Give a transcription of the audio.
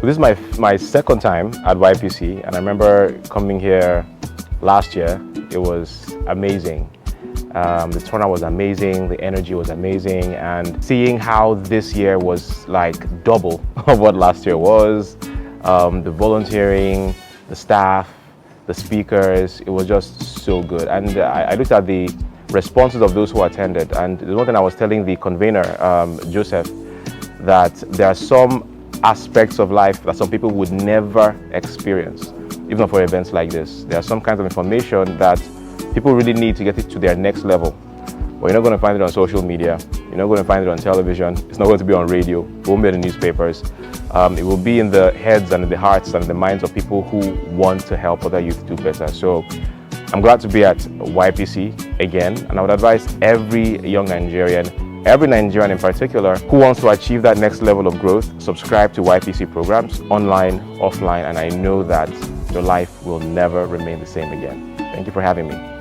This is my second time at YPC, and I remember coming here last year. It was amazing. The turnout was amazing, the energy was amazing, and seeing how this year was like double of what last year was, the volunteering, the staff, the speakers, it was just so good. And I looked at the responses of those who attended, and the one thing I was telling the convener, Joseph, that there are some aspects of life that some people would never experience, even for events like this. There are some kinds of information that people really need to get it to their next level. But you're not going to find it on social media. You're not going to find it on television. It's not going to be on radio. It won't be in the newspapers. It will be in the heads and in the hearts and the minds of people who want to help other youth do better. So I'm glad to be at YPC again, and I would advise every young Nigerian, every Nigerian in particular, who wants to achieve that next level of growth, subscribe to YPC programs, online, offline, and I know that your life will never remain the same again. Thank you for having me.